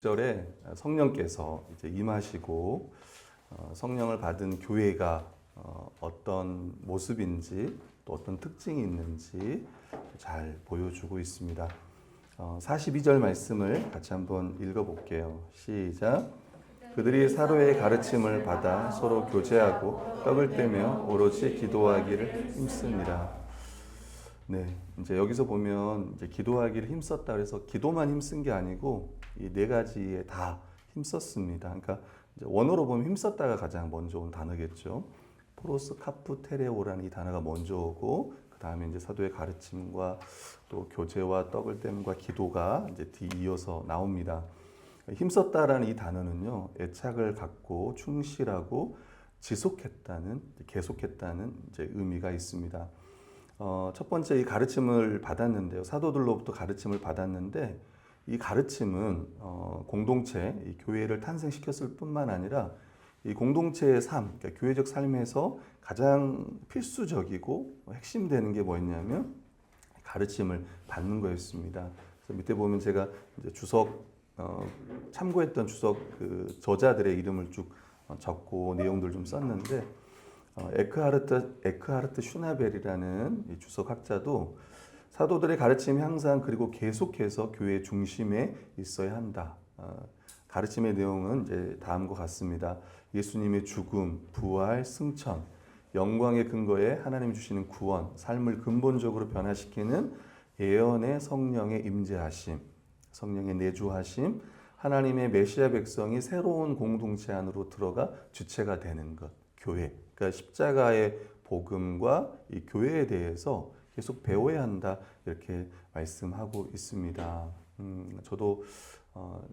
절에 성령께서 이제 임하시고 성령을 받은 교회가 어떤 모습인지 또 어떤 특징이 있는지 잘 보여주고 있습니다. 42절 말씀을 같이 한번 읽어볼게요. 시작. 그들이 사도의 가르침을 받아 서로 교제하고 떡을 떼며 오롯이 기도하기를 힘씁니다. 네, 이제 여기서 보면 이제 기도하기를 힘썼다 그래서 기도만 힘쓴 게 아니고 이 네 가지에 다 힘썼습니다. 그러니까 이제 원어로 보면 힘썼다가 가장 먼저 온 단어겠죠. 포로스 카프 테레오라는 이 단어가 먼저 오고 그 다음에 이제 사도의 가르침과 또 교제와 떡을 땜과 기도가 이제 뒤이어서 나옵니다. 힘썼다라는 이 단어는요, 애착을 갖고 충실하고 지속했다는, 계속했다는 이제 의미가 있습니다. 첫 번째 이 가르침을 받았는데요. 사도들로부터 가르침을 받았는데 이 가르침은 공동체, 이 교회를 탄생시켰을 뿐만 아니라 이 공동체의 삶, 그러니까 교회적 삶에서 가장 필수적이고 핵심되는 게 뭐였냐면 가르침을 받는 거였습니다. 그래서 밑에 보면 제가 이제 주석 참고했던 주석 그 저자들의 이름을 쭉 적고 내용들 좀 썼는데 에크하르트 슈나벨이라는 이 주석학자도 사도들의 가르침이 항상 그리고 계속해서 교회 중심에 있어야 한다. 가르침의 내용은 이제 다음과 같습니다. 예수님의 죽음, 부활, 승천, 영광의 근거에 하나님이 주시는 구원, 삶을 근본적으로 변화시키는 예언의 성령의 임재하심, 성령의 내주하심, 하나님의 메시아 백성이 새로운 공동체 안으로 들어가 주체가 되는 것, 교회. 그러니까 십자가의 복음과 이 교회에 대해서 계속 배워야 한다 이렇게 말씀하고 있습니다. 저도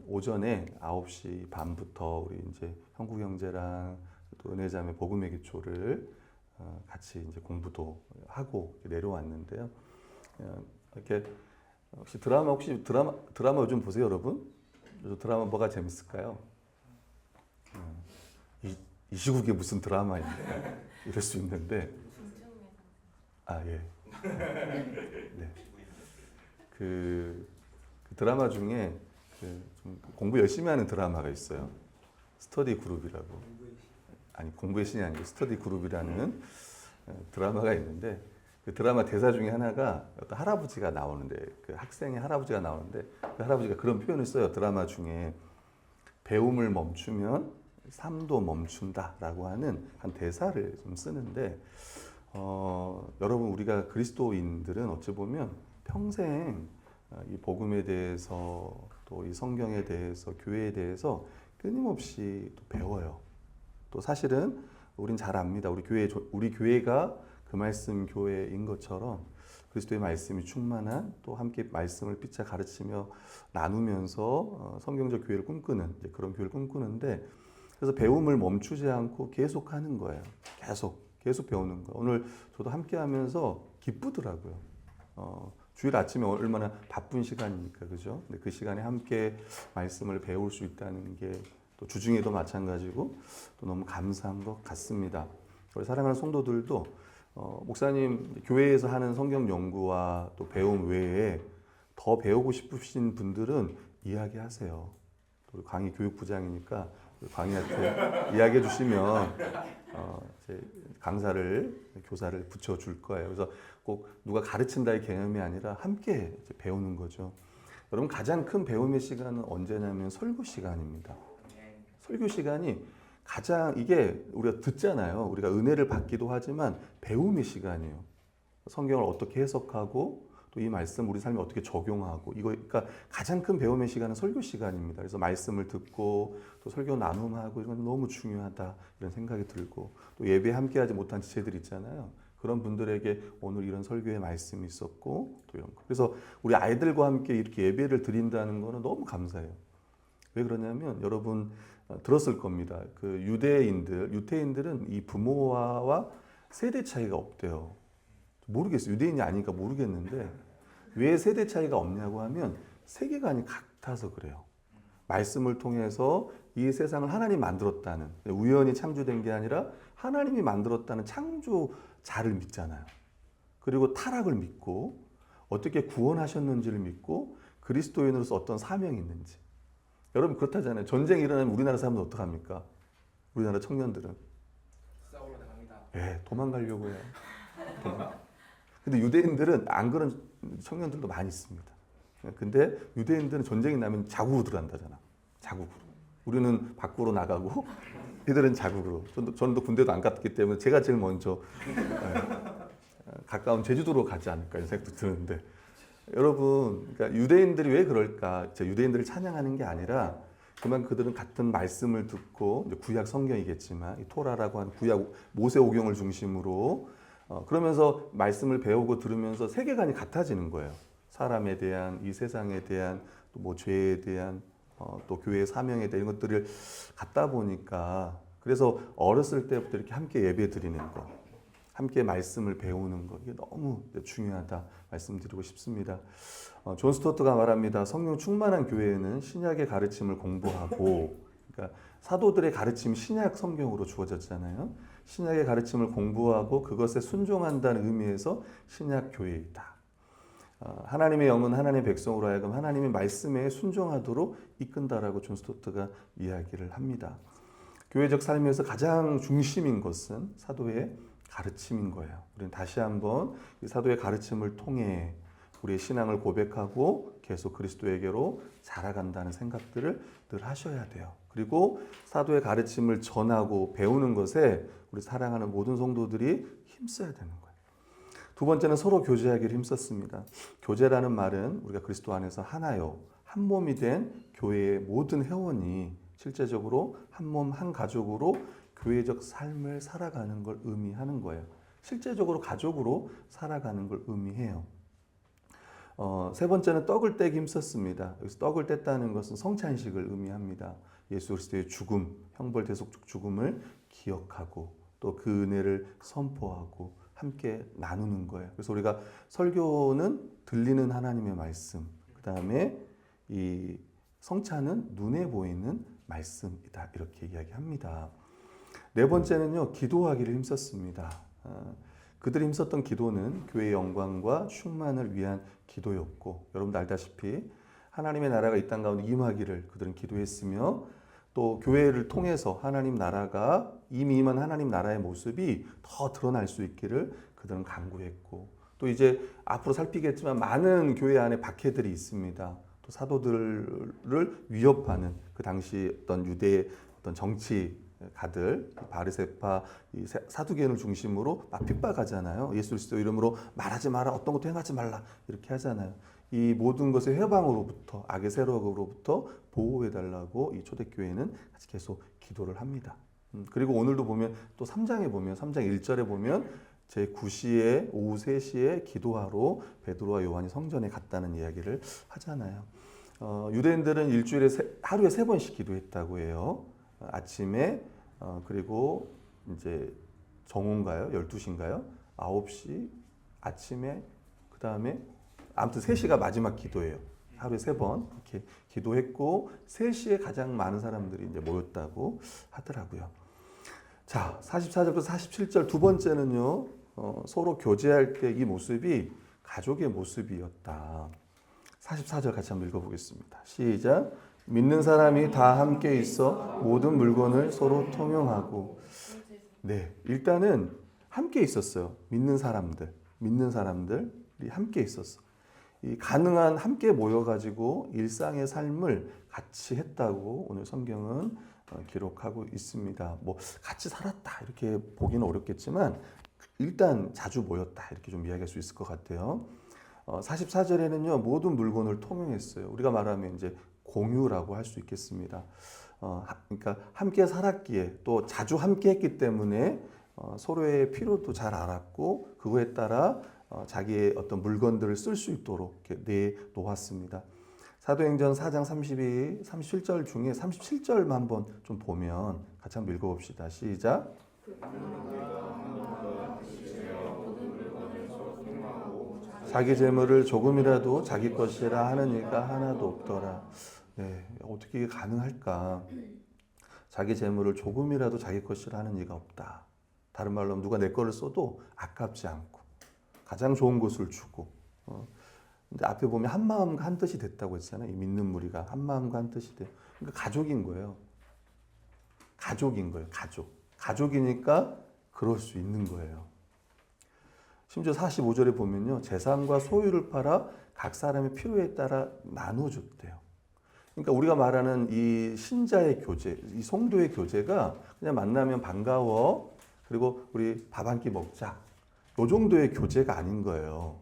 오전에 9시 반부터 우리 이제 형구형제랑 또 은혜자매 복음의 기초를 같이 이제 공부도 하고 내려왔는데요. 이렇게 혹시 드라마 요즘 보세요, 여러분? 요즘 드라마 뭐가 재밌을까요? 이 시국에 무슨 드라마인데 이럴 수 있는데 예. 네. 그 드라마 중에 좀 공부 열심히 하는 드라마가 있어요. 스터디 그룹이라고. 아니 공부의 신이 아니고 스터디 그룹이라는 드라마가 있는데 그 드라마 대사 중에 하나가 어떤 할아버지가 나오는데 그 학생의 할아버지가 나오는데 그 할아버지가 그런 표현을 써요. 드라마 중에 배움을 멈추면 삶도 멈춘다라고 하는 한 대사를 좀 쓰는데 여러분 우리가 그리스도인들은 어찌 보면 평생 이 복음에 대해서 또 이 성경에 대해서 교회에 대해서 끊임없이 또 배워요. 또 사실은 우린 잘 압니다. 우리 교회가 그 말씀 교회인 것처럼 그리스도의 말씀이 충만한 또 함께 말씀을 피차 가르치며 나누면서 성경적 교회를 꿈꾸는 그런 교회를 꿈꾸는데 그래서 배움을 멈추지 않고 계속 하는 거예요. 계속 배우는 거. 오늘 저도 함께 하면서 기쁘더라고요. 주일 아침에 얼마나 바쁜 시간입니까? 그죠? 근데 그 시간에 함께 말씀을 배울 수 있다는 게 또 주중에도 마찬가지고 또 너무 감사한 것 같습니다. 우리 사랑하는 성도들도 목사님 교회에서 하는 성경 연구와 또 배움 외에 더 배우고 싶으신 분들은 이야기하세요. 우리 광희 교육부장이니까 광희한테 이야기해 주시면 제 교사를 붙여줄 거예요. 그래서 꼭 누가 가르친다의 개념이 아니라 함께 배우는 거죠. 여러분 가장 큰 배움의 시간은 언제냐면 설교 시간입니다. 설교 시간이 이게 우리가 듣잖아요. 우리가 은혜를 받기도 하지만 배움의 시간이에요. 성경을 어떻게 해석하고 또 이 말씀 우리 삶에 어떻게 적용하고 그러니까 가장 큰 배움의 시간은 설교 시간입니다. 그래서 말씀을 듣고 또 설교 나눔하고 이건 너무 중요하다 이런 생각이 들고 또 예배 함께하지 못한 지체들 있잖아요. 그런 분들에게 오늘 이런 설교의 말씀이 있었고 또 이런 거. 그래서 우리 아이들과 함께 이렇게 예배를 드린다는 거는 너무 감사해요. 왜 그러냐면 여러분 들었을 겁니다. 그 유대인들은 이 부모와 세대 차이가 없대요. 모르겠어요. 유대인이 아니니까 모르겠는데 왜 세대 차이가 없냐고 하면 세계관이 같아서 그래요. 말씀을 통해서 이 세상을 하나님이 만들었다는 우연히 창조된 게 아니라 하나님이 만들었다는 창조자를 믿잖아요. 그리고 타락을 믿고 어떻게 구원하셨는지를 믿고 그리스도인으로서 어떤 사명이 있는지 여러분 그렇다잖아요. 전쟁이 일어나면 우리나라 사람들 어떡합니까? 우리나라 청년들은 싸우러 나갑니다. 예, 도망가려고 해요. 근데 유대인들은 안 그런 청년들도 많이 있습니다. 근데 유대인들은 전쟁이 나면 자국으로 들어간다잖아. 자국으로. 우리는 밖으로 나가고 이들은 자국으로. 저는 또 군대도 안 갔기 때문에 제가 제일 먼저 가까운 제주도로 가지 않을까 이런 생각도 드는데 여러분, 그러니까 유대인들이 왜 그럴까? 유대인들을 찬양하는 게 아니라 그만 그들은 같은 말씀을 듣고 이제 구약 성경이겠지만 이 토라라고 하는 구약 모세오경을 중심으로 그러면서 말씀을 배우고 들으면서 세계관이 같아지는 거예요. 사람에 대한 이 세상에 대한 또 뭐 죄에 대한 또 교회의 사명에 대한 것들을 갖다 보니까 그래서 어렸을 때부터 이렇게 함께 예배 드리는 거, 함께 말씀을 배우는 거 이게 너무 중요하다 말씀드리고 싶습니다. 존 스토트가 말합니다. 성령 충만한 교회에는 신약의 가르침을 공부하고, 그러니까 사도들의 가르침이 신약 성경으로 주어졌잖아요. 신약의 가르침을 공부하고 그것에 순종한다는 의미에서 신약 교회이다. 하나님의 영은 하나님의 백성으로 하여금 하나님의 말씀에 순종하도록 이끈다라고 존 스토트가 이야기를 합니다. 교회적 삶에서 가장 중심인 것은 사도의 가르침인 거예요. 우리는 다시 한번 이 사도의 가르침을 통해 우리의 신앙을 고백하고 계속 그리스도에게로 자라간다는 생각들을 늘 하셔야 돼요. 그리고 사도의 가르침을 전하고 배우는 것에 우리 사랑하는 모든 성도들이 힘써야 되는 거예요. 두 번째는 서로 교제하기를 힘썼습니다. 교제라는 말은 우리가 그리스도 안에서 하나요. 한 몸이 된 교회의 모든 회원이 실제적으로 한 몸, 한 가족으로 교회적 삶을 살아가는 걸 의미하는 거예요. 실제적으로 가족으로 살아가는 걸 의미해요. 세 번째는 떡을 떼기 힘썼습니다. 여기서 떡을 뗐다는 것은 성찬식을 의미합니다. 예수 그리스도의 죽음, 형벌 대속적 죽음을 기억하고 또 그 은혜를 선포하고 함께 나누는 거예요. 그래서 우리가 설교는 들리는 하나님의 말씀, 그 다음에 이 성찬은 눈에 보이는 말씀이다. 이렇게 이야기합니다. 네 번째는요, 기도하기를 힘썼습니다. 그들이 힘썼던 기도는 교회의 영광과 충만을 위한 기도였고, 여러분도 알다시피 하나님의 나라가 이 땅 가운데 임하기를 그들은 기도했으며, 또 교회를 통해서 하나님 나라가 이미 임한 하나님 나라의 모습이 더 드러날 수 있기를 그들은 간구했고, 또 이제 앞으로 살피겠지만 많은 교회 안에 박해들이 있습니다. 또 사도들을 위협하는 그 당시 어떤 유대의 어떤 정치가들, 바리새파, 사두개인을 중심으로 막 핍박하잖아요. 예수 그리스도 이름으로 말하지 마라, 어떤 것도 행하지 말라 이렇게 하잖아요. 이 모든 것의 해방으로부터, 악의 세력으로부터 보호해달라고 이 초대교회는 계속 기도를 합니다. 그리고 오늘도 보면 또 3장에 보면 3장 1절에 보면 제9시에 오후 3시에 기도하러 베드로와 요한이 성전에 갔다는 이야기를 하잖아요. 유대인들은 일주일에 하루에 3번씩 기도했다고 해요. 아침에 그리고 이제 정오인가요? 12시인가요? 9시 아침에 그 다음에 아무튼 3시가 마지막 기도예요. 하루에 3번 이렇게 기도했고 3시에 가장 많은 사람들이 이제 모였다고 하더라고요. 자, 44절부터 47절 두 번째는요. 서로 교제할 때 이 모습이 가족의 모습이었다. 44절 같이 한번 읽어보겠습니다. 시작. 믿는 사람이 다 함께 있어 모든 물건을 서로 통용하고. 네, 일단은 함께 있었어요. 믿는 사람들이 함께 있었어. 이 가능한 함께 모여가지고 일상의 삶을 같이 했다고 오늘 성경은 기록하고 있습니다. 뭐 같이 살았다 이렇게 보기는 어렵겠지만 일단 자주 모였다 이렇게 좀 이야기할 수 있을 것 같아요. 44절에는요 모든 물건을 통용했어요. 우리가 말하면 이제 공유라고 할 수 있겠습니다. 그러니까 함께 살았기에 또 자주 함께 했기 때문에 서로의 필요도 잘 알았고 그거에 따라 자기의 어떤 물건들을 쓸 수 있도록 이렇게 내놓았습니다. 사도행전 4장 37절 중에 37절만 한번 좀 보면 같이 한번 읽어봅시다. 시작. 자기 재물을 조금이라도 자기 것이라 하는 이가 하나도 없더라. 네, 어떻게 이게 가능할까? 자기 재물을 조금이라도 자기 것이라 하는 이가 없다. 다른 말로 누가 내 거를 써도 아깝지 않고 가장 좋은 것을 주고 근데 앞에 보면 한 마음과 한 뜻이 됐다고 했잖아요. 이 믿는 무리가 한 마음과 한 뜻이 돼요. 그러니까 가족인 거예요. 가족인 거예요. 가족. 가족이니까 그럴 수 있는 거예요. 심지어 45절에 보면요. 재산과 소유를 팔아 각 사람의 필요에 따라 나눠줬대요. 그러니까 우리가 말하는 이 신자의 교제, 이 성도의 교제가 그냥 만나면 반가워. 그리고 우리 밥 한 끼 먹자. 이 정도의 교제가 아닌 거예요.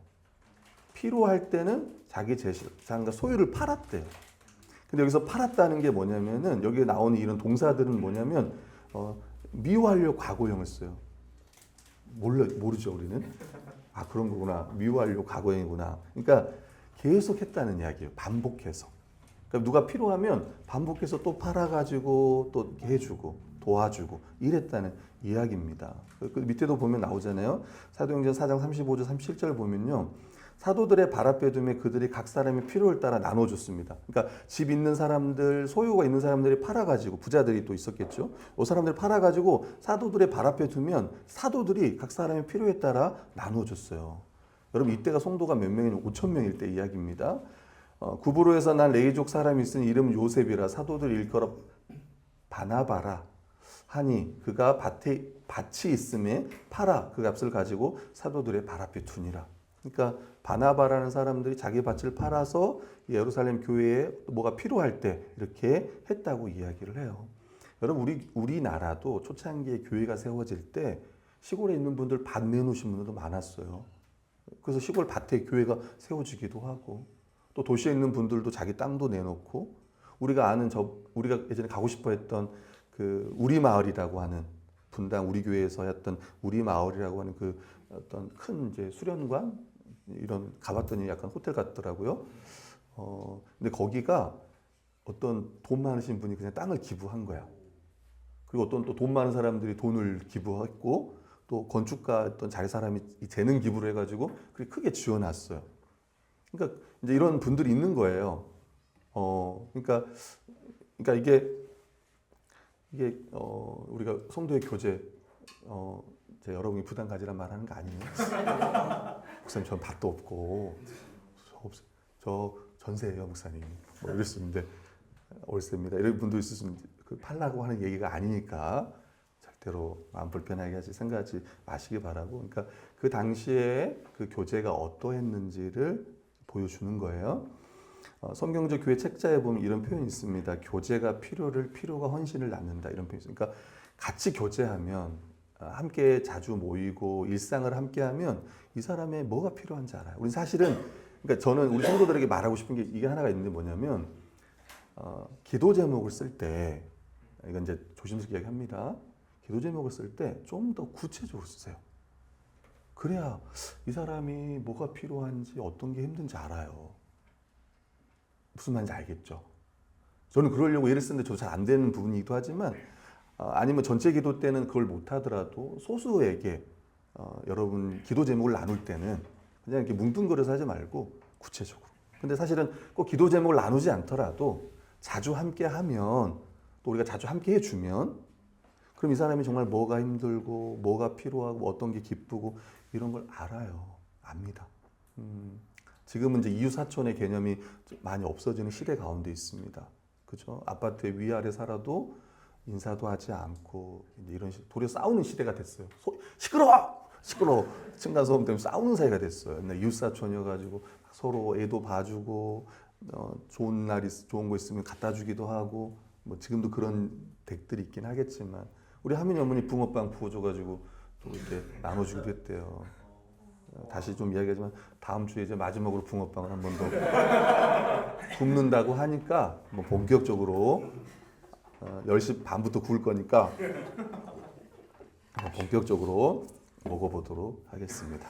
필요할 때는 자기 재산과 소유를 팔았대요. 근데 여기서 팔았다는 게 뭐냐면은 여기에 나오는 이런 동사들은 뭐냐면 미완료 과거형을 써요. 모르죠 우리는. 아 그런 거구나. 미완료 과거형이구나. 그러니까 계속 했다는 이야기예요. 반복해서. 그러니까 누가 필요하면 반복해서 또 팔아가지고 또 해주고 도와주고 이랬다는 이야기입니다. 그 밑에도 보면 나오잖아요. 사도행전 4장 35절 37절 보면요. 사도들의 발 앞에 두며 그들이 각 사람의 필요를 따라 나눠줬습니다. 그러니까 집 있는 사람들, 소유가 있는 사람들이 팔아가지고 부자들이 또 있었겠죠. 이 사람들 팔아가지고 사도들의 발 앞에 두면 사도들이 각 사람의 필요에 따라 나눠줬어요. 여러분 이때가 성도가 몇 명이냐 5천 명일 때 이야기입니다. 구브로에서 난 레이족 사람이 있으니 이름 요셉이라 사도들 일컬어 바나바라 하니 그가 밭이 있음에 팔아 그 값을 가지고 사도들의 발 앞에 두니라. 그러니까 바나바라는 사람들이 자기 밭을 팔아서 예루살렘 교회에 뭐가 필요할 때 이렇게 했다고 이야기를 해요. 여러분 우리나라도 초창기에 교회가 세워질 때 시골에 있는 분들 밭 내놓으신 분들도 많았어요. 그래서 시골 밭에 교회가 세워지기도 하고 또 도시에 있는 분들도 자기 땅도 내놓고 우리가 예전에 가고 싶어했던 그 우리 마을이라고 하는 분당 우리 교회에서 했던 우리 마을이라고 하는 그 어떤 큰 이제 수련관 이런 가봤더니 약간 호텔 같더라고요. 근데 거기가 어떤 돈 많으신 분이 그냥 땅을 기부한 거야. 그리고 어떤 또 돈 많은 사람들이 돈을 기부했고 또 건축가 어떤 자기 사람이 재능 기부를 해가지고 그게 크게 지어놨어요. 그러니까 이제 이런 분들이 있는 거예요. 그러니까 이게 우리가 성도의 교제 여러분이 부담 가지란 말하는 거 아니에요? 목사님 전 밭도 없고 저 전세예요 목사님 뭐 이럴 수 있는데 월세입니다 이런 분도 있으시면 그 팔라고 하는 얘기가 아니니까 절대로 마음 불편하게 생각하지 마시기 바라고 그러니까 그 당시에 그 교제가 어떠했는지를 보여주는 거예요. 성경적 교회 책자에 보면 이런 표현이 있습니다. 교제가 필요가 헌신을 낳는다 이런 표현이 있어요. 그러니까 같이 교제하면 함께 자주 모이고 일상을 함께하면 이 사람의 뭐가 필요한지 알아요. 우리 사실은 그러니까 저는 우리 성도들에게 말하고 싶은 게 이게 하나가 있는데 뭐냐면 기도 제목을 쓸 때 이건 이제 조심스럽게 이야기합니다. 기도 제목을 쓸 때 좀 더 구체적으로 쓰세요. 그래야 이 사람이 뭐가 필요한지 어떤 게 힘든지 알아요. 무슨 말인지 알겠죠? 저는 그러려고 예를 쓰는데 저도 잘 안 되는 부분이기도 하지만 아니면 전체 기도 때는 그걸 못하더라도 소수에게 여러분 기도 제목을 나눌 때는 그냥 이렇게 뭉뚱그려서 하지 말고 구체적으로. 근데 사실은 꼭 기도 제목을 나누지 않더라도 자주 함께 하면 또 우리가 자주 함께 해주면 그럼 이 사람이 정말 뭐가 힘들고 뭐가 필요하고 어떤 게 기쁘고 이런 걸 알아요. 압니다. 지금은 이제 이웃사촌의 개념이 많이 없어지는 시대 가운데 있습니다. 그죠? 아파트에 위아래 살아도 인사도 하지 않고 이런 도리어 싸우는 시대가 됐어요. 시끄러워! 층간소음 때문에 싸우는 사이가 됐어요. 근데 이웃사촌이어가지고 서로 애도 봐주고 좋은 거 있으면 갖다 주기도 하고 뭐 지금도 그런 댁들이 있긴 하겠지만 우리 하민이 어머니 붕어빵 부어줘가지고 또 이렇게 나눠주기도 했대요. 다시 좀 이야기하지만 다음 주에 이제 마지막으로 붕어빵을 한 번 더 굽는다고 하니까 뭐 본격적으로 10시 반부터 구울 거니까 본격적으로 먹어보도록 하겠습니다.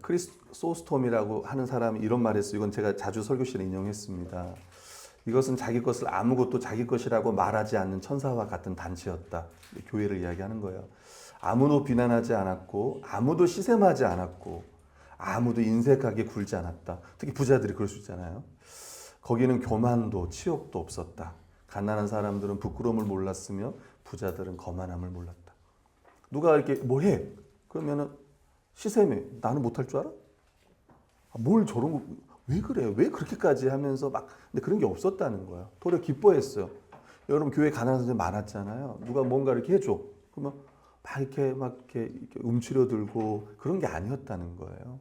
크리소스톰이라고 하는 사람이 이런 말을 했어요. 이건 제가 자주 설교실에 인용했습니다. 이것은 자기 것을 아무것도 자기 것이라고 말하지 않는 천사와 같은 단체였다. 교회를 이야기하는 거예요. 아무도 비난하지 않았고 아무도 시샘하지 않았고 아무도 인색하게 굴지 않았다. 특히 부자들이 그럴 수 있잖아요. 거기는 교만도 치욕도 없었다. 가난한 사람들은 부끄러움을 몰랐으며 부자들은 거만함을 몰랐다. 누가 이렇게 뭘 해? 그러면은 시샘해. 나는 못할 줄 알아? 뭘 저런 거, 왜 그래요? 왜 그렇게까지 하면서 막, 근데 그런 게 없었다는 거야. 도리어 기뻐했어요. 여러분, 교회 가난한 사람들 많았잖아요. 누가 뭔가 이렇게 해줘. 그러면 막 이렇게 움츠려들고 그런 게 아니었다는 거예요.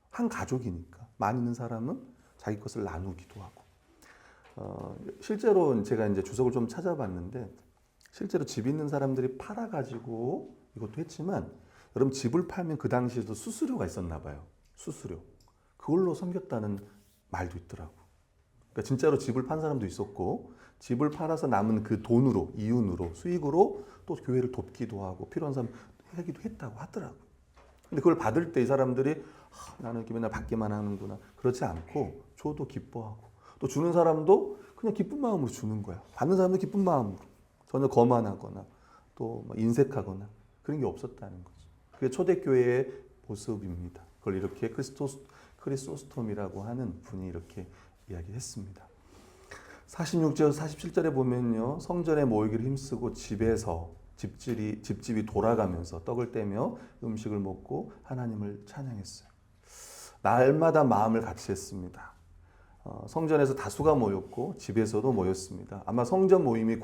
한 가족이니까. 많이 있는 사람은 자기 것을 나누기도 하고. 실제로 제가 이제 주석을 좀 찾아봤는데, 실제로 집 있는 사람들이 팔아가지고 이것도 했지만, 여러분 집을 팔면 그 당시에도 수수료가 있었나 봐요. 수수료. 그걸로 섬겼다는 말도 있더라고. 그러니까 진짜로 집을 판 사람도 있었고, 집을 팔아서 남은 그 돈으로, 이윤으로, 수익으로 또 교회를 돕기도 하고 필요한 사람 하기도 했다고 하더라고. 근데 그걸 받을 때 이 사람들이 나는 이렇게 맨날 받기만 하는구나. 그렇지 않고 줘도 기뻐하고, 또 주는 사람도 그냥 기쁜 마음으로 주는 거야. 받는 사람도 기쁜 마음으로. 전혀 거만하거나 또 인색하거나 그런 게 없었다는 거죠. 그게 초대교회의 모습입니다. 그걸 이렇게 크리소스톰이라고 하는 분이 이렇게 이야기했습니다. 46절, 47절에 보면요, 성전에 모이기를 힘쓰고 집집이 돌아가면서 떡을 떼며 음식을 먹고 하나님을 찬양했어요. 날마다 마음을 같이 했습니다. 성전에서 다수가 모였고 집에서도 모였습니다. 아마 성전 모임이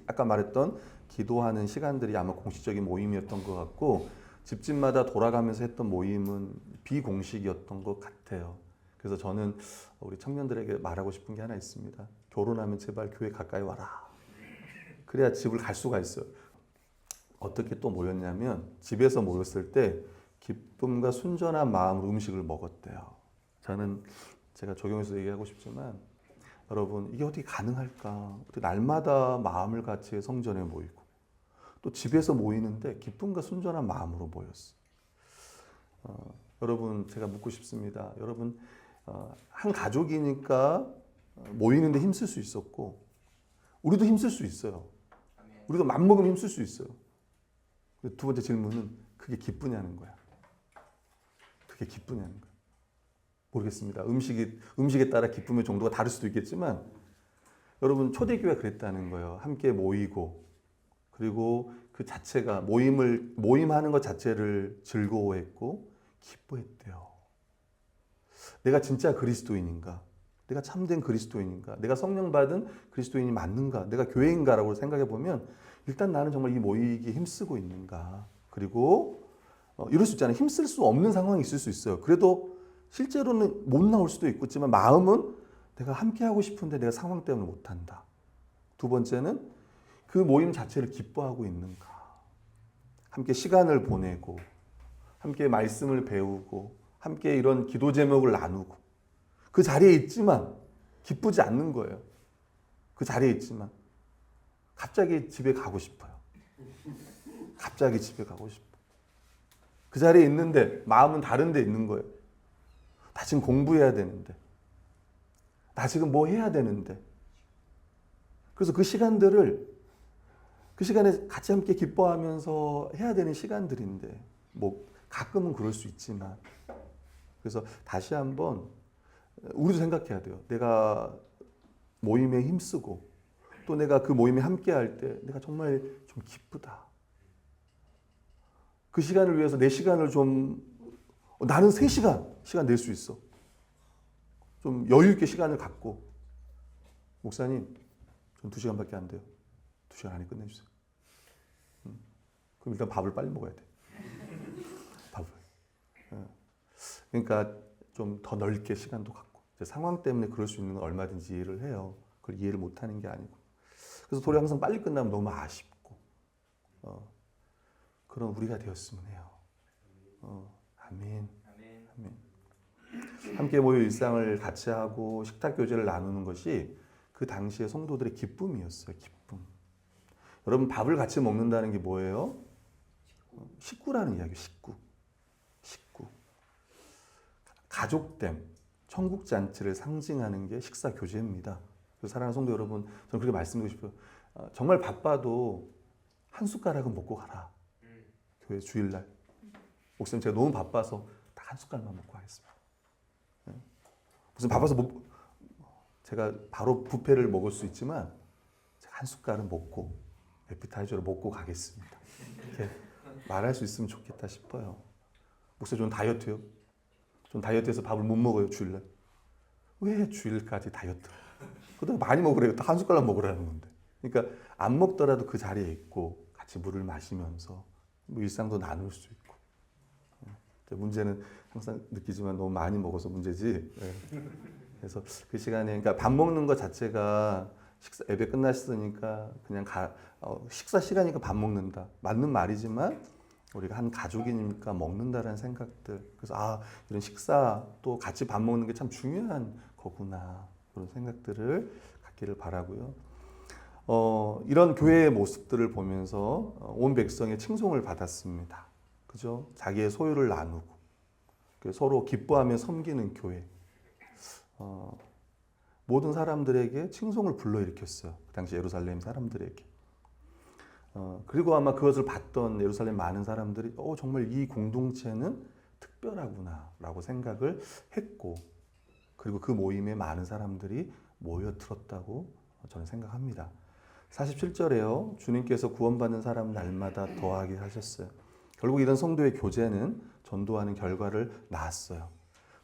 아까 말했던 기도하는 시간들이 아마 공식적인 모임이었던 것 같고, 집집마다 돌아가면서 했던 모임은 비공식이었던 것 같아요. 그래서 저는 우리 청년들에게 말하고 싶은 게 하나 있습니다. 결혼하면 제발 교회 가까이 와라. 그래야 집을 갈 수가 있어요. 어떻게 또 모였냐면, 집에서 모였을 때 기쁨과 순전한 마음으로 음식을 먹었대요. 제가 적용해서 얘기하고 싶지만, 여러분 이게 어떻게 가능할까? 어떻게 날마다 마음을 같이 성전에 모이고 또 집에서 모이는데 기쁨과 순전한 마음으로 모였어요. 여러분 제가 묻고 싶습니다. 여러분 한 가족이니까 모이는데 힘쓸 수 있었고, 우리도 힘쓸 수 있어요. 우리도 맘먹으면 힘쓸 수 있어요. 두 번째 질문은 그게 기쁘냐는 거야. 그게 기쁘냐는 거야. 모르겠습니다. 음식에 따라 기쁨의 정도가 다를 수도 있겠지만, 여러분 초대교회가 그랬다는 거예요. 함께 모이고, 그리고 그 자체가 모임하는 것 자체를 즐거워했고 기뻐했대요. 내가 진짜 그리스도인인가? 내가 참된 그리스도인인가? 내가 성령 받은 그리스도인이 맞는가? 내가 교회인가라고 생각해 보면, 일단 나는 정말 이 모이기에 힘쓰고 있는가? 그리고 이럴 수 있잖아요. 힘쓸 수 없는 상황이 있을 수 있어요. 그래도 실제로는 못 나올 수도 있겠지만 마음은 내가 함께 하고 싶은데 내가 상황 때문에 못 한다. 두 번째는 그 모임 자체를 기뻐하고 있는가? 함께 시간을 보내고, 함께 말씀을 배우고, 함께 이런 기도 제목을 나누고, 그 자리에 있지만 기쁘지 않는 거예요. 그 자리에 있지만 갑자기 집에 가고 싶어요. 갑자기 집에 가고 싶어. 그 자리에 있는데 마음은 다른 데 있는 거예요. 나 지금 공부해야 되는데, 나 지금 뭐 해야 되는데. 그래서 그 시간에 같이 함께 기뻐하면서 해야 되는 시간들인데, 뭐 가끔은 그럴 수 있지만, 그래서 다시 한번 우리도 생각해야 돼요. 내가 모임에 힘쓰고 또 내가 그 모임에 함께 할 때 내가 정말 좀 기쁘다. 그 시간을 위해서 내 시간을 나는 3시간 시간 낼 수 있어. 좀 여유 있게 시간을 갖고, 목사님 전 2시간밖에 안 돼요. 2시간 안에 끝내주세요. 그럼 일단 밥을 빨리 먹어야 돼. 밥을. 그러니까 좀 더 넓게 시간도 갖고, 상황 때문에 그럴 수 있는 건 얼마든지 이해를 해요. 그걸 이해를 못하는 게 아니고. 그래서 도리 항상 빨리 끝나면 너무 아쉽고, 그런 우리가 되었으면 해요. 아멘. 아멘. 함께 모여 일상을 같이 하고 식탁 교제를 나누는 것이 그 당시의 성도들의 기쁨이었어요. 기쁨. 여러분 밥을 같이 먹는다는 게 뭐예요? 식구라는 이야기예요. 식구. 가족됨, 천국 잔치를 상징하는 게 식사 교제입니다. 그래서 사랑하는 성도 여러분, 저는 그렇게 말씀드리고 싶어요. 정말 바빠도 한 숟가락은 먹고 가라. 교회 주일날. 목사님 제가 너무 바빠서 딱 한 숟갈만 먹고 가겠습니다. 무슨 바빠서 제가 바로 뷔페를 먹을 수 있지만 제가 한 숟갈은 먹고 에피타이저를 먹고 가겠습니다. 이렇게 말할 수 있으면 좋겠다 싶어요. 목사님 전 다이어트요. 전 다이어트해서 밥을 못 먹어요 주일날. 왜 주일까지 다이어트? 그다음 많이 먹으래요. 딱 한 숟갈만 먹으라는 건데. 그러니까 안 먹더라도 그 자리에 있고 같이 물을 마시면서 뭐 일상도 나눌 수 있고. 문제는 항상 느끼지만 너무 많이 먹어서 문제지. 그래서 그 시간에 그러니까 밥 먹는 것 자체가 식사 예배 끝났으니까 그냥 식사 시간이니까 밥 먹는다. 맞는 말이지만 우리가 한 가족이니까 먹는다라는 생각들. 그래서 이런 식사 또 같이 밥 먹는 게 참 중요한 거구나. 그런 생각들을 갖기를 바라고요. 이런 교회의 모습들을 보면서 온 백성의 칭송을 받았습니다. 그죠? 자기의 소유를 나누고 서로 기뻐하며 섬기는 교회. 모든 사람들에게 칭송을 불러일으켰어요. 그 당시 예루살렘 사람들에게. 그리고 아마 그것을 봤던 예루살렘 많은 사람들이 정말 이 공동체는 특별하구나 라고 생각을 했고, 그리고 그 모임에 많은 사람들이 모여들었다고 저는 생각합니다. 47절에요. 주님께서 구원받는 사람 날마다 더하게 하셨어요. 결국 이런 성도의 교제는 전도하는 결과를 낳았어요.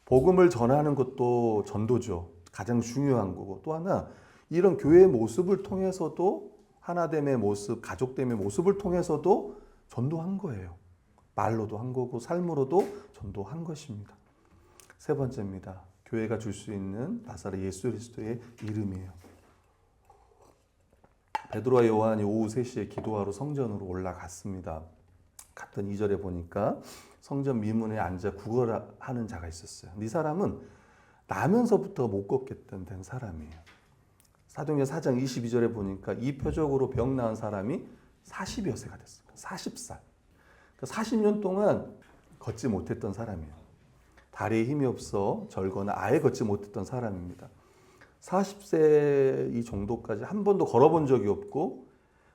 복음을 전하는 것도 전도죠. 가장 중요한 거고, 또 하나 이런 교회의 모습을 통해서도 하나됨의 모습, 가족됨의 모습을 통해서도 전도한 거예요. 말로도 한 거고 삶으로도 전도한 것입니다. 세 번째입니다. 교회가 줄 수 있는 나사렛 예수 그리스도의 이름이에요. 베드로와 요한이 오후 3시에 기도하러 성전으로 올라갔습니다. 갔던 2절에 보니까 성전 미문에 앉아 구걸하는 자가 있었어요. 이 사람은 나면서부터 못 걷겠던 된 사람이에요. 사도행전 4장 22절에 보니까 이 표적으로 병 나은 사람이 40여 세가 됐어요. 40살. 40년 동안 걷지 못했던 사람이에요. 다리에 힘이 없어 절거나 아예 걷지 못했던 사람입니다. 40세 이 정도까지 한 번도 걸어본 적이 없고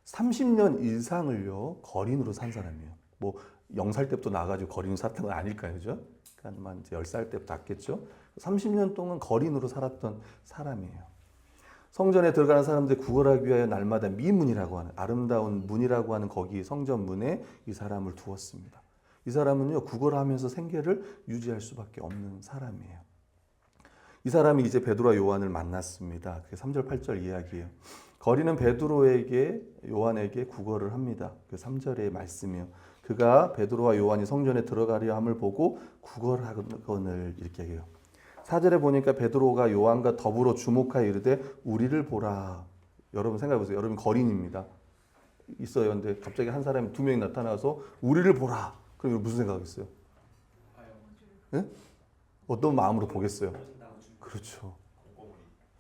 30년 이상을요 거린으로 산 사람이에요. 뭐 0살 때부터 나가지고 거린으로 살았던 건 아닐까요, 그죠? 그러니까 이제 10살 때부터 났겠죠. 30년 동안 거린으로 살았던 사람이에요. 성전에 들어가는 사람들 구걸하기 위하여 날마다 미문이라고 하는 아름다운 문이라고 하는 거기 성전 문에 이 사람을 두었습니다. 이 사람은요 구걸하면서 생계를 유지할 수밖에 없는 사람이에요. 이 사람이 이제 베드로와 요한을 만났습니다. 그게 3절 8절 이야기예요. 거리는 베드로에게 요한에게 구걸을 합니다. 그 3절의 말씀이요. 그가 베드로와 요한이 성전에 들어가려 함을 보고 구걸하거늘 이렇게 얘기해요. 4절에 보니까 베드로가 요한과 더불어 주목하여 이르되 우리를 보라. 여러분 생각해 보세요. 여러분 거린입니다. 있어요. 근데 갑자기 한 사람이 2명이 나타나서 우리를 보라. 그럼 무슨 생각하겠어요? 네? 어떤 마음으로 보겠어요? 그렇죠.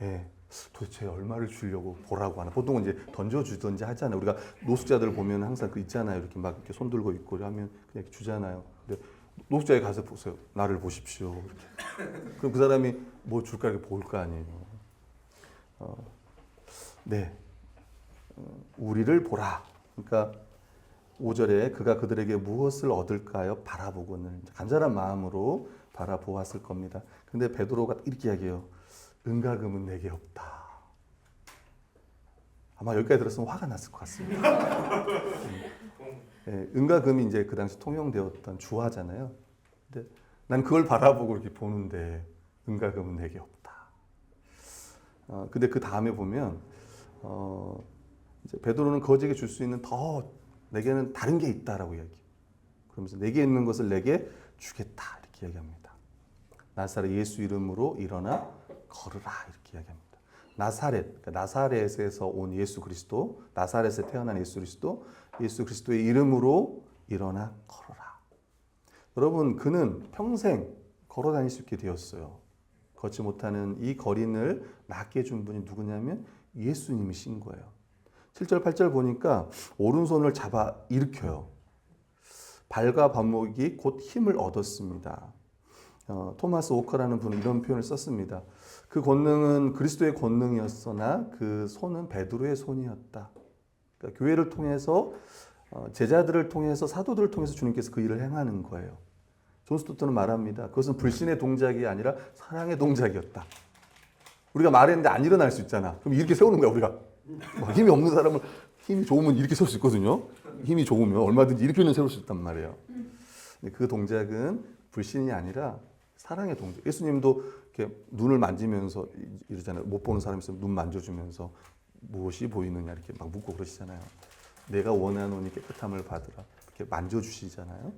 예. 도대체 얼마를 주려고 보라고 하나. 보통은 이제 던져주든지 하잖아요. 우리가 노숙자들 보면 항상 그 있잖아요. 이렇게 막 이렇게 손 들고 있고 하면 그냥 이렇게 주잖아요. 근데 노숙자에 가서 보세요. 나를 보십시오. 이렇게. 그럼 그 사람이 뭐 줄까 이렇게 볼 거 아니에요. 네. 우리를 보라. 그러니까 5절에 그가 그들에게 무엇을 얻을까요? 바라보고는 간절한 마음으로 바라보았을 겁니다. 근데 베드로가 이렇게 이야기해요. 은과 금은 내게 없다. 아마 여기까지 들었으면 화가 났을 것 같습니다. 은과 금이 이제 그 당시 통용되었던 주화잖아요. 근데 난 그걸 바라보고 이렇게 보는데 은과 금은 내게 없다. 근데 그 다음에 보면 이제 베드로는 거지에게 줄 수 있는 더 내게는 다른 게 있다라고 이야기해요. 그러면서 내게 있는 것을 내게 주겠다 이렇게 이야기합니다. 나사렛 예수 이름으로 일어나 걸으라 이렇게 이야기합니다. 나사렛, 그러니까 나사렛에서 온 예수 그리스도, 나사렛에 태어난 예수 그리스도, 예수 그리스도의 이름으로 일어나 걸어라. 여러분 그는 평생 걸어 다닐 수 있게 되었어요. 걷지 못하는 이 거린을 낫게 해준 분이 누구냐면 예수님이신 거예요. 7절 8절 보니까 오른손을 잡아 일으켜요. 발과 발목이 곧 힘을 얻었습니다. 토마스 오커라는 분은 이런 표현을 썼습니다. 그 권능은 그리스도의 권능이었으나 그 손은 베드로의 손이었다. 그러니까 교회를 통해서 제자들을 통해서 사도들을 통해서 주님께서 그 일을 행하는 거예요. 존 스토트는 말합니다. 그것은 불신의 동작이 아니라 사랑의 동작이었다. 우리가 말했는데 안 일어날 수 있잖아. 그럼 이렇게 세우는 거야 우리가. 힘이 없는 사람을 힘이 좋으면 이렇게 세울 수 있거든요. 힘이 좋으면 얼마든지 이렇게는 세울 수 있단 말이에요. 근데 그 동작은 불신이 아니라 사랑의 동작. 예수님도 이렇게 눈을 만지면서 이러잖아요. 못 보는 사람 있으면 눈 만져주면서 무엇이 보이느냐 이렇게 막 묻고 그러시잖아요. 내가 원하노니 깨끗함을 받으라 이렇게 만져주시잖아요.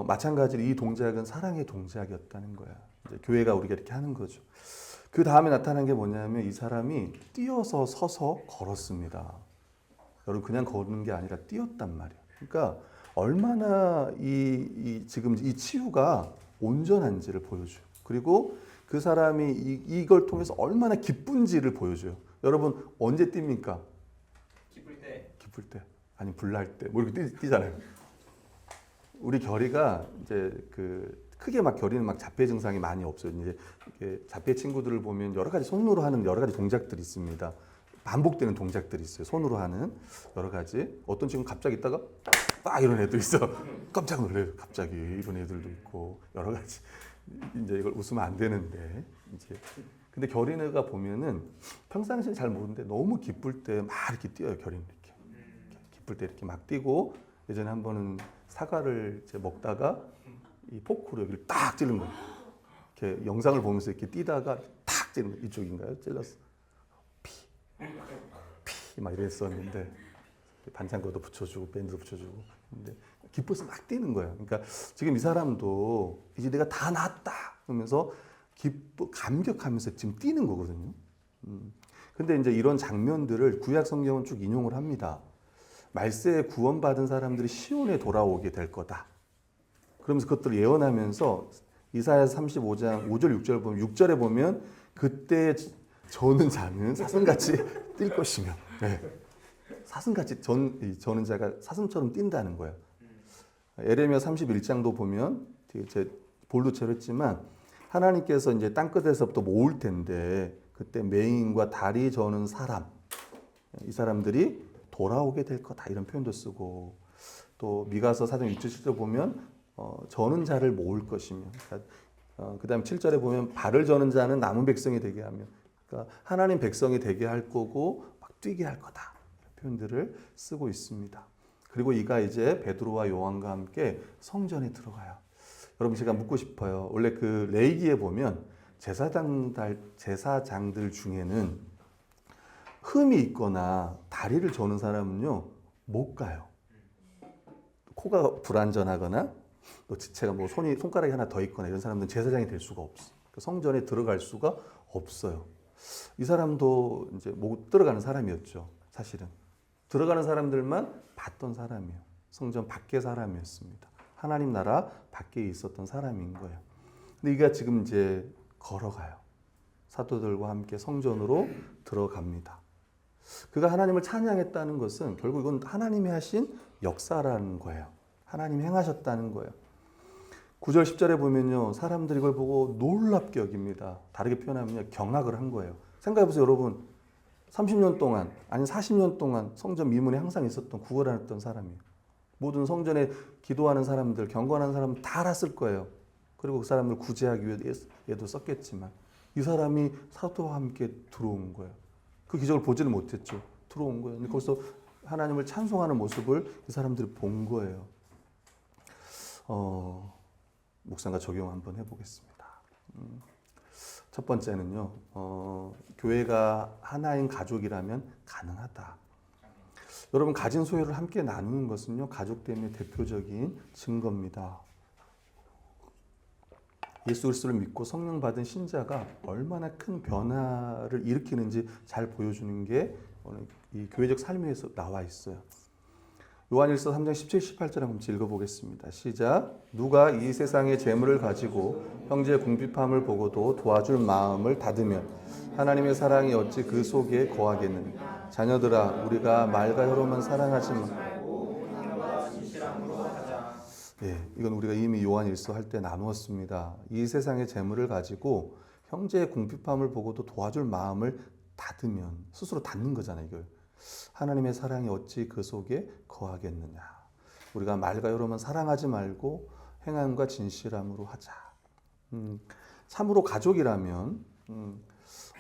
마찬가지로 이 동작은 사랑의 동작이었다는 거야. 이제 교회가 우리가 이렇게 하는 거죠. 그 다음에 나타난 게 뭐냐면 이 사람이 뛰어서 서서 걸었습니다. 여러분 그냥 걷는 게 아니라 뛰었단 말이에요. 그러니까 얼마나 지금 이 치유가 온전한지를 보여줘요. 그리고 그 사람이 이걸 통해서 얼마나 기쁜지를 보여줘요. 여러분 언제 뜁니까? 기쁠 때. 기쁠 때, 아니 불날 때, 뭐 이렇게 뛰잖아요. 우리 결이가 이제 크게 막 결이는 막 자폐 증상이 많이 없어요. 이제 이렇게 자폐 친구들을 보면 여러 가지 손으로 하는 여러 가지 동작들이 있습니다. 반복되는 동작들이 있어요. 손으로 하는 여러 가지. 어떤 친구 갑자기 있다가 딱 이런 애도 있어. 깜짝 놀래요. 갑자기 이런 애들도 있고 여러 가지. 이제 이걸 웃으면 안 되는데 이제. 근데 결이가 보면은 평상시에 잘 모르는데 너무 기쁠 때 막 이렇게 뛰어요. 결이는 이렇게. 기쁠 때 이렇게 막 뛰고 예전에 한 번은 사과를 이제 먹다가 이 포크로 여기를 딱 찌른 거예요. 이렇게 영상을 보면서 이렇게 뛰다가 탁 찌른 거예요. 이쪽인가요? 찔렀어. 피 막 이랬었는데 반창고도 붙여주고 밴드도 붙여주고 근데 기뻐서 막 뛰는 거예요. 그러니까 지금 이 사람도 이제 내가 다 낫다 그러면서 감격하면서 지금 뛰는 거거든요. 근데 이제 이런 장면들을 구약 성경은 쭉 인용을 합니다. 말세에 구원받은 사람들이 시온에 돌아오게 될 거다. 그러면서 그것들을 예언하면서 이사야서 35장 5절 6절 보면 6절에 보면 그때 저는 자는 사슴같이 뛸 것이며 네. 사슴같이 저는 자가 사슴처럼 뛴다는 거예요. 에레미야 31장도 보면 제 볼도처럼 했지만 하나님께서 이제 땅끝에서부터 모을 텐데 그때 맹인과 다리 저는 사람 이 사람들이 돌아오게 될 거다 이런 표현도 쓰고 또 미가서 4장 6절 7절 보면 저는 자를 모을 것이며 그 다음 7절에 보면 발을 저는 자는 남은 백성이 되게 하며 그러니까 하나님 백성이 되게 할 거고 막 뛰게 할 거다 표현들을 쓰고 있습니다. 그리고 이가 이제 베드로와 요한과 함께 성전에 들어가요. 여러분 제가 묻고 싶어요. 원래 그 레위기에 보면 제사장들 중에는 흠이 있거나 다리를 저는 사람은요 못 가요. 코가 불안전하거나 또 지체가 뭐 손가락이 하나 더 있거나 이런 사람들은 제사장이 될 수가 없어. 성전에 들어갈 수가 없어요. 이 사람도 이제 못 들어가는 사람이었죠. 사실은 들어가는 사람들만 봤던 사람이에요. 성전 밖의 사람이었습니다. 하나님 나라 밖에 있었던 사람인 거예요. 근데 이가 지금 이제 걸어가요. 사도들과 함께 성전으로 들어갑니다. 그가 하나님을 찬양했다는 것은 결국 이건 하나님이 하신 역사라는 거예요. 하나님이 행하셨다는 거예요. 9절 10절에 보면요. 사람들이 이걸 보고 놀랍게 여깁니다. 다르게 표현하면 경악을 한 거예요. 생각해보세요 여러분. 30년 동안 아니 40년 동안 성전 미문에 항상 있었던 구걸을 했던 사람이에요. 모든 성전에 기도하는 사람들 경건한 사람 다 알았을 거예요. 그리고 그 사람을 구제하기 위해도 썼겠지만 이 사람이 사도와 함께 들어온 거예요. 그 기적을 보지를 못했죠. 들어온 거예요. 근데 거기서 하나님을 찬송하는 모습을 이 사람들이 본 거예요. 묵상과 적용 한번 해보겠습니다. 첫 번째는요, 교회가 하나인 가족이라면 가능하다. 여러분 가진 소유를 함께 나누는 것은요, 가족됨의 대표적인 증거입니다. 예수 그리스도를 믿고 성령 받은 신자가 얼마나 큰 변화를 일으키는지 잘 보여주는 게 오늘 이 교회적 삶에서 나와 있어요. 요한일서 3장 17, 18절 한번 읽어보겠습니다. 시작. 누가 이 세상의 재물을 가지고 형제의 궁핍함을 보고도 도와줄 마음을 닫으면 하나님의 사랑이 어찌 그 속에 거하겠느냐. 자녀들아 우리가 말과 혀로만 사랑하지 말고 이건 우리가 이미 요한일서 할 때 나누었습니다. 이 세상의 재물을 가지고 형제의 궁핍함을 보고도 도와줄 마음을 닫으면 스스로 닫는 거잖아요. 이걸 하나님의 사랑이 어찌 그 속에 거하겠느냐. 우리가 말과 혀로만 사랑하지 말고 행함과 진실함으로 하자. 참으로 가족이라면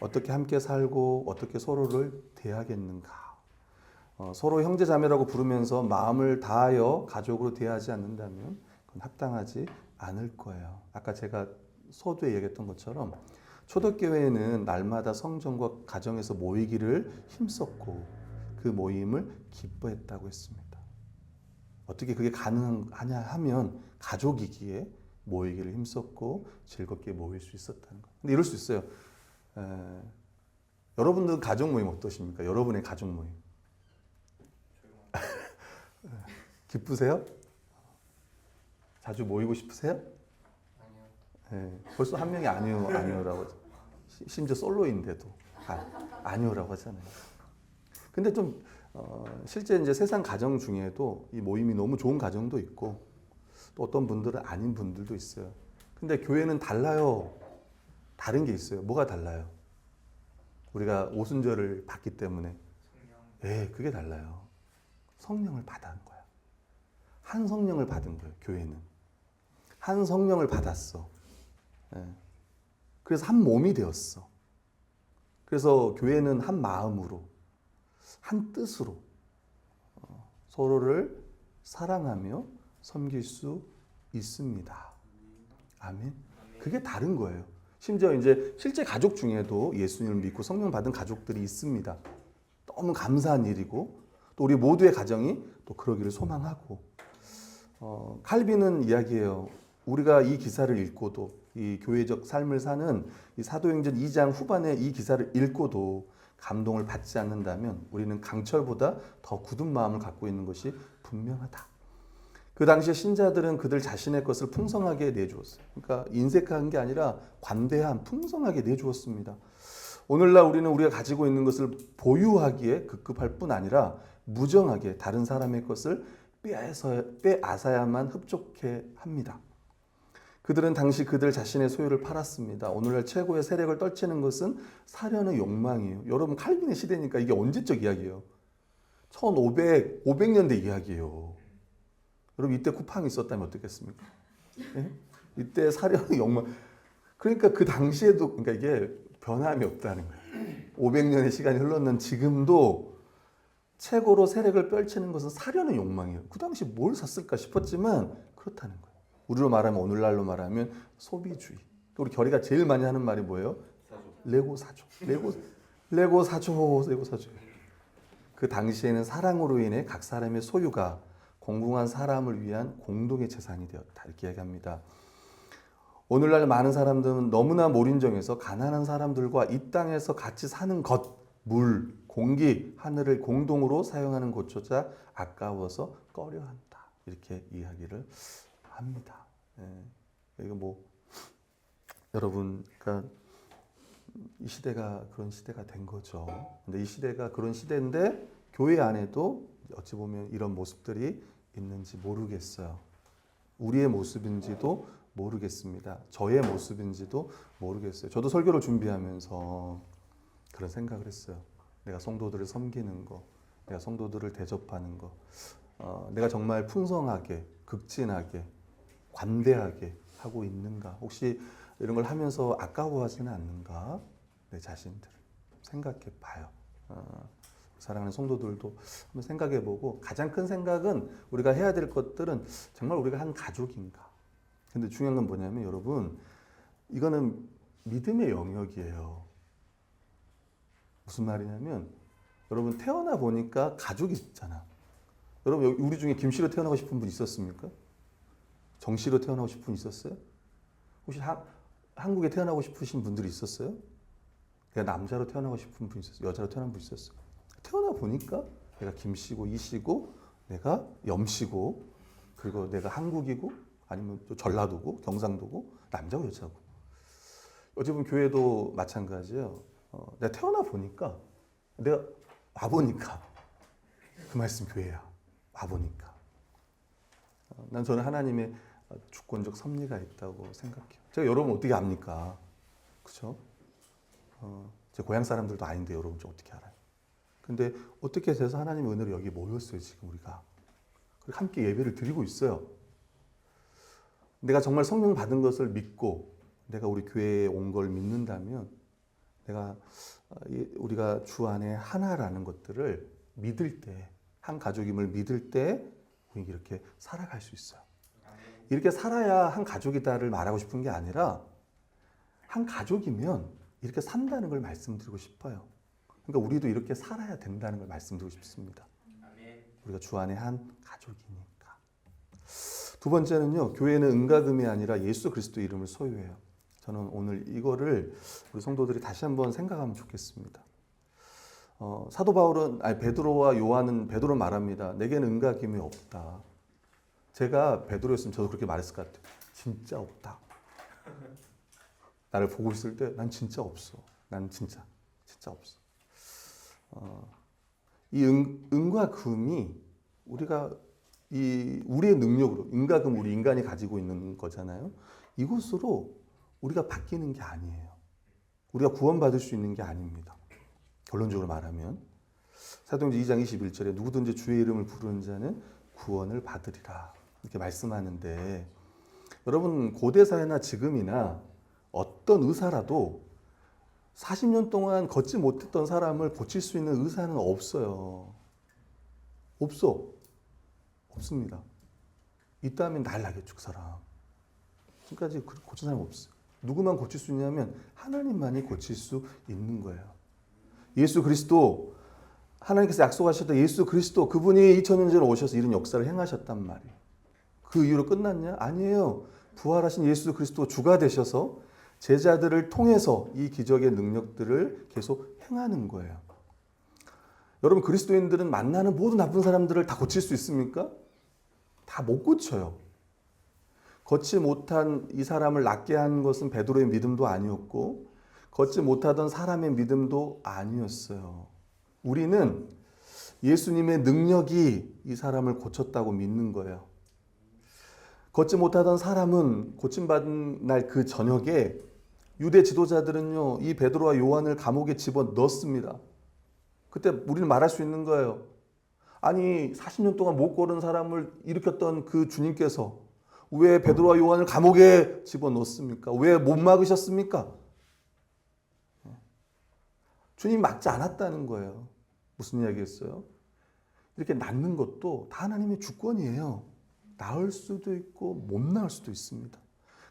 어떻게 함께 살고 어떻게 서로를 대하겠는가. 서로 형제자매라고 부르면서 마음을 다하여 가족으로 대하지 않는다면 그건 합당하지 않을 거예요. 아까 제가 서두에 얘기했던 것처럼 초대교회는 날마다 성전과 가정에서 모이기를 힘썼고 그 모임을 기뻐했다고 했습니다. 어떻게 그게 가능하냐 하면 가족이기에 모이기를 힘썼고 즐겁게 모일 수 있었다는 거예요. 근데 이럴 수 있어요. 여러분들 가족 모임 어떠십니까? 여러분의 가족 모임. 기쁘세요? 자주 모이고 싶으세요? 아니요. 벌써 한 명이 아니오라고 심지어 솔로인데도 아니오라고 하잖아요. 근데 좀 실제 이제 세상 가정 중에도 이 모임이 너무 좋은 가정도 있고 또 어떤 분들은 아닌 분들도 있어요. 근데 교회는 달라요. 다른 게 있어요. 뭐가 달라요? 우리가 오순절을 받기 때문에 그게 달라요. 성령을 받은 거야. 한 성령을 받은 거예요. 교회는 한 성령을 받았어. 그래서 한 몸이 되었어. 그래서 교회는 한 마음으로, 한 뜻으로 서로를 사랑하며 섬길 수 있습니다. 아멘. 그게 다른 거예요. 심지어 이제 실제 가족 중에도 예수님을 믿고 성령 받은 가족들이 있습니다. 너무 감사한 일이고 또 우리 모두의 가정이 또 그러기를 소망하고 칼빈은 이야기해요. 우리가 이 기사를 읽고도 이 교회적 삶을 사는 이 사도행전 2장 후반에 이 기사를 읽고도 감동을 받지 않는다면 우리는 강철보다 더 굳은 마음을 갖고 있는 것이 분명하다. 그 당시에 신자들은 그들 자신의 것을 풍성하게 내주었어요. 그러니까 인색한 게 아니라 관대한 풍성하게 내주었습니다. 오늘날 우리는 우리가 가지고 있는 것을 보유하기에 급급할 뿐 아니라 무정하게 다른 사람의 것을 빼앗아야만 흡족해 합니다. 그들은 당시 그들 자신의 소유를 팔았습니다. 오늘날 최고의 세력을 떨치는 것은 사려는 욕망이에요. 여러분 칼빈의 시대니까 이게 언제적 이야기예요? 1500년대 이야기예요. 여러분 이때 쿠팡이 있었다면 어떻겠습니까? 예? 이때 사려는 욕망. 그러니까 그 당시에도 그러니까 이게 변함이 없다는 거예요. 500년의 시간이 흘렀는 지금도 최고로 세력을 펼치는 것은 사려는 욕망이에요. 그 당시 뭘 샀을까 싶었지만 그렇다는 거예요. 우리로 말하면 오늘날로 말하면 소비주의. 우리 결의가 제일 많이 하는 말이 뭐예요? 레고 사줘. 레고 사줘. 그 당시에는 사랑으로 인해 각 사람의 소유가 공공한 사람을 위한 공동의 재산이 되었다. 이렇게 이야기합니다. 오늘날 많은 사람들은 너무나 몰인정해서 가난한 사람들과 이 땅에서 같이 사는 것, 물, 공기, 하늘을 공동으로 사용하는 것조차 아까워서 꺼려한다. 이렇게 이야기를 합니다. 이거 뭐 여러분, 그러니까 이 시대가 그런 시대가 된 거죠. 근데 이 시대가 그런 시대인데 교회 안에도 어찌 보면 이런 모습들이 있는지 모르겠어요. 우리의 모습인지도 모르겠습니다. 저의 모습인지도 모르겠어요. 저도 설교를 준비하면서 그런 생각을 했어요. 내가 성도들을 섬기는 거, 내가 성도들을 대접하는 거, 내가 정말 풍성하게, 극진하게, 관대하게 하고 있는가? 혹시 이런 걸 하면서 아까워하지는 않는가? 내 자신들 생각해 봐요. 사랑하는 성도들도 한번 생각해 보고 가장 큰 생각은 우리가 해야 될 것들은 정말 우리가 한 가족인가? 근데 중요한 건 뭐냐면 여러분 이거는 믿음의 영역이에요. 무슨 말이냐면 여러분 태어나 보니까 가족이 있잖아. 여러분 우리 중에 김씨로 태어나고 싶은 분 있었습니까? 정씨로 태어나고 싶은 분 있었어요? 혹시 한국에 태어나고 싶으신 분들이 있었어요? 내가 남자로 태어나고 싶은 분 있었어요? 여자로 태어난 분 있었어요? 태어나 보니까 내가 김씨고 이씨고 내가 염씨고 그리고 내가 한국이고 아니면 또 전라도고 경상도고 남자고 여자고. 어찌 보면 교회도 마찬가지예요. 내가 태어나 보니까 내가 와보니까 그 말씀 교회야. 와보니까. 저는 하나님의 주권적 섭리가 있다고 생각해요. 제가 여러분 어떻게 압니까? 그렇죠? 제 고향 사람들도 아닌데 여러분 좀 어떻게 알아요? 근데 어떻게 돼서 하나님의 은혜로 여기 모였어요 지금 우리가. 그리고 함께 예배를 드리고 있어요. 내가 정말 성령 받은 것을 믿고 내가 우리 교회에 온 걸 믿는다면 내가 우리가 주 안에 하나라는 것들을 믿을 때 한 가족임을 믿을 때 우리 이렇게 살아갈 수 있어요. 이렇게 살아야 한 가족이다를 말하고 싶은 게 아니라 한 가족이면 이렇게 산다는 걸 말씀드리고 싶어요. 그러니까 우리도 이렇게 살아야 된다는 걸 말씀드리고 싶습니다. 우리가 주 안에 한 가족이니까. 두 번째는요, 교회는 은과금이 아니라 예수 그리스도 이름을 소유해요. 저는 오늘 이거를 우리 성도들이 다시 한번 생각하면 좋겠습니다. 사도 바울은, 베드로와 요한은, 베드로 말합니다. 내게는 은과금이 없다. 제가 베드로였으면 저도 그렇게 말했을 것 같아요. 진짜 없다. 나를 보고 있을 때 난 진짜 없어. 난 진짜 없어. 이 은과 금이 우리가 우리의 능력으로, 은과 금 우리 인간이 가지고 있는 거잖아요. 이것으로 우리가 바뀌는 게 아니에요. 우리가 구원받을 수 있는 게 아닙니다. 결론적으로 말하면 사도행전 2장 21절에 누구든지 주의 이름을 부르는 자는 구원을 받으리라 이렇게 말씀하는데, 여러분 고대 사회나 지금이나 어떤 의사라도 40년 동안 걷지 못했던 사람을 고칠 수 있는 의사는 없어요. 없습니다. 있다면 날라겠죠, 그 사람. 지금까지 고친 사람 없어요. 누구만 고칠 수 있냐면 하나님만이 고칠 수 있는 거예요. 예수 그리스도, 하나님께서 약속하셨던 예수 그리스도, 그분이 2000년 전에 오셔서 이런 역사를 행하셨단 말이에요. 그 이후로 끝났냐? 아니에요. 부활하신 예수 그리스도 주가 되셔서 제자들을 통해서 이 기적의 능력들을 계속 행하는 거예요. 여러분, 그리스도인들은 만나는 모든 나쁜 사람들을 다 고칠 수 있습니까? 다 못 고쳐요. 걷지 못한 이 사람을 낫게 한 것은 베드로의 믿음도 아니었고, 걷지 못하던 사람의 믿음도 아니었어요. 우리는 예수님의 능력이 이 사람을 고쳤다고 믿는 거예요. 걷지 못하던 사람은 고침받은 날 그 저녁에 유대 지도자들은요, 이 베드로와 요한을 감옥에 집어넣습니다. 그때 우리는 말할 수 있는 거예요. 아니, 40년 동안 못 걸은 사람을 일으켰던 그 주님께서 왜 베드로와 요한을 감옥에 집어넣습니까? 왜 못 막으셨습니까? 주님이 막지 않았다는 거예요. 무슨 이야기였어요? 이렇게 낫는 것도 다 하나님의 주권이에요. 나을 수도 있고 못 나을 수도 있습니다.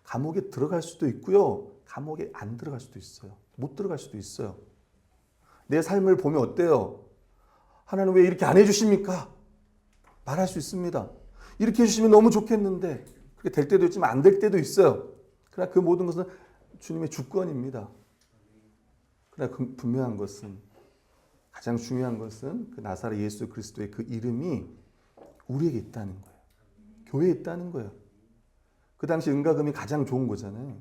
감옥에 들어갈 수도 있고요. 감옥에 안 들어갈 수도 있어요. 못 들어갈 수도 있어요. 내 삶을 보면 어때요? 하나님 왜 이렇게 안 해주십니까? 말할 수 있습니다. 이렇게 해주시면 너무 좋겠는데 그렇게 될 때도 있지만 안 될 때도 있어요. 그러나 그 모든 것은 주님의 주권입니다. 그러나 분명한 것은, 가장 중요한 것은 그 나사렛 예수 그리스도의 그 이름이 우리에게 있다는 거예요. 교회에 있다는 거예요. 그 당시 은과금이 가장 좋은 거잖아요.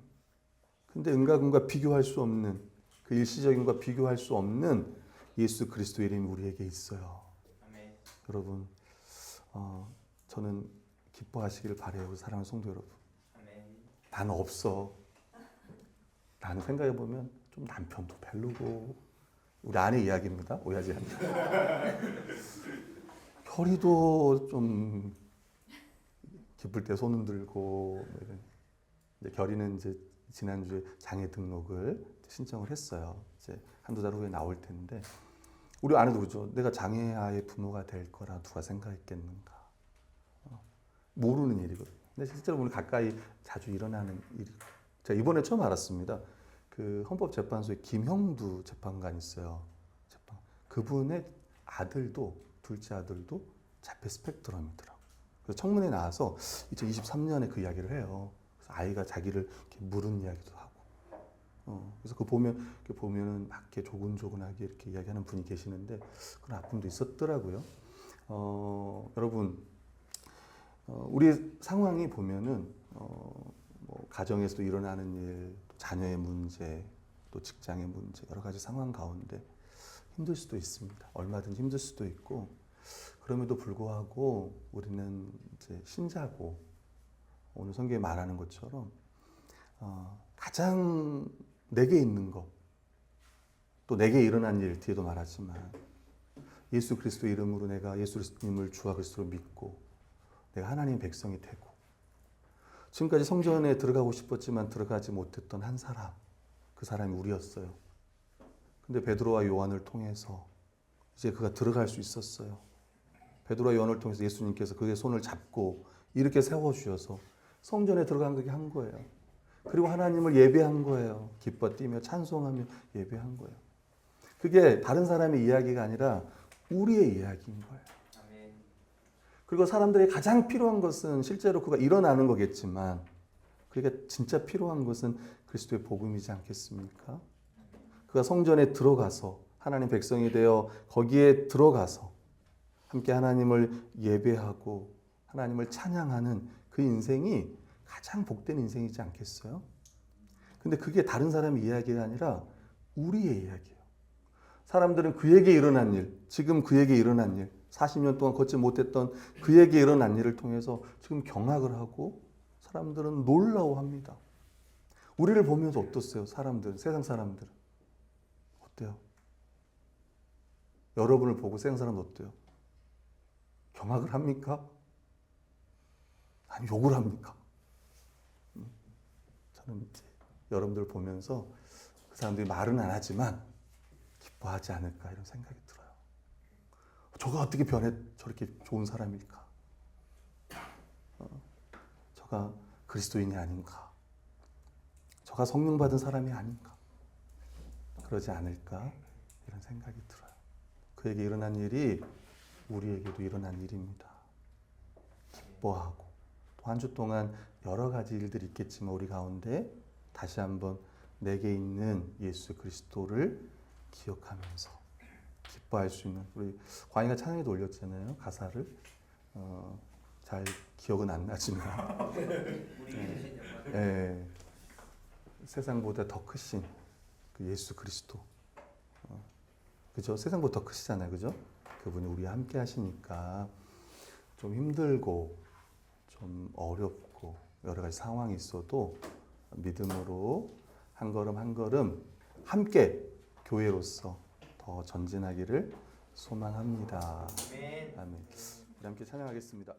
근데 은과금과 비교할 수 없는, 그 일시적인 것과 비교할 수 없는 예수 그리스도의 이름이 우리에게 있어요. 아멘. 여러분, 저는 기뻐하시기를 바라요. 사랑하는 성도 여러분. 아멘. 나는 없어. 나는 생각해보면 좀 남편도 별로고, 우리 아내 이야기입니다. 오해하지 않나. 결이도 좀 기쁠 때 손 흔들고, 이제 결이는 이제 지난주에 장애 등록을 신청을 했어요. 이제 한두 달 후에 나올 텐데, 우리 아내도 그러죠. 내가 장애아의 부모가 될 거라 누가 생각했겠는가. 모르는 일이거든요. 근데 실제로 오늘 가까이 자주 일어나는 일이. 제가 이번에 처음 알았습니다. 그 헌법재판소에 김형두 재판관이 있어요. 그분의 아들도, 둘째 아들도 자폐 스펙트럼이더라고요. 그래서 청문회 나와서 2023년에 그 이야기를 해요. 그래서 아이가 자기를 이렇게 물은 이야기도 하고. 그래서 보면은 막 이렇게 조근조근하게 이렇게 이야기하는 분이 계시는데 그런 아픔도 있었더라고요. 여러분, 우리 상황이 보면은 뭐 가정에서도 일어나는 일, 또 자녀의 문제, 또 직장의 문제, 여러 가지 상황 가운데 힘들 수도 있습니다. 얼마든지 힘들 수도 있고, 그럼에도 불구하고 우리는 이제 신자고, 오늘 성경에 말하는 것처럼 가장 내게 있는 것, 또 내게 일어난 일 뒤에도 말하지만 예수 그리스도 이름으로 내가 예수 그리스도님을 주와 그리스도로 믿고 내가 하나님의 백성이 되고, 지금까지 성전에 들어가고 싶었지만 들어가지 못했던 한 사람, 그 사람이 우리였어요. 근데 베드로와 요한을 통해서 이제 그가 들어갈 수 있었어요. 베드로와 요한을 통해서 예수님께서 그의 손을 잡고 이렇게 세워주셔서 성전에 들어가게 한 거예요. 그리고 하나님을 예배한 거예요. 기뻐 뛰며 찬송하며 예배한 거예요. 그게 다른 사람의 이야기가 아니라 우리의 이야기인 거예요. 아멘. 그리고 사람들이 가장 필요한 것은 실제로 그가 일어나는 거겠지만 그게 진짜 필요한 것은 그리스도의 복음이지 않겠습니까? 그가 성전에 들어가서 하나님 백성이 되어 거기에 들어가서 함께 하나님을 예배하고 하나님을 찬양하는 그 인생이 가장 복된 인생이지 않겠어요? 근데 그게 다른 사람의 이야기가 아니라 우리의 이야기예요. 사람들은 그에게 일어난 일, 지금 그에게 일어난 일, 40년 동안 걷지 못했던 그에게 일어난 일을 통해서 지금 경악을 하고 사람들은 놀라워합니다. 우리를 보면서 어떻어요? 사람들, 세상 사람들은 어때요? 여러분을 보고 세상 사람은 어때요? 경악을 합니까? 아니 욕을 합니까? 저는 이제 여러분들 보면서 그 사람들이 말은 안 하지만 기뻐하지 않을까 이런 생각이 들어요. 저가 어떻게 변해 저렇게 좋은 사람일까? 저가 그리스도인이 아닌가? 저가 성령 받은 사람이 아닌가? 그러지 않을까? 이런 생각이 들어요. 그에게 일어난 일이 우리에게도 일어난 일입니다. 기뻐하고 또 한 주 동안 여러 가지 일들이 있겠지만 우리 가운데 다시 한번 내게 있는 예수 그리스도를 기억하면서 기뻐할 수 있는 우리 광희가 찬양에도 올렸잖아요. 가사를 잘 기억은 안 나지만 예, 세상보다 더 크신 그 예수 그리스도 그죠? 세상보다 더 크시잖아요. 그죠? 그분이 우리와 함께 하시니까 좀 힘들고 좀 어렵고 여러 가지 상황이 있어도 믿음으로 한 걸음 한 걸음 함께 교회로서 더 전진하기를 소망합니다. 아멘. 우리 함께 찬양하겠습니다.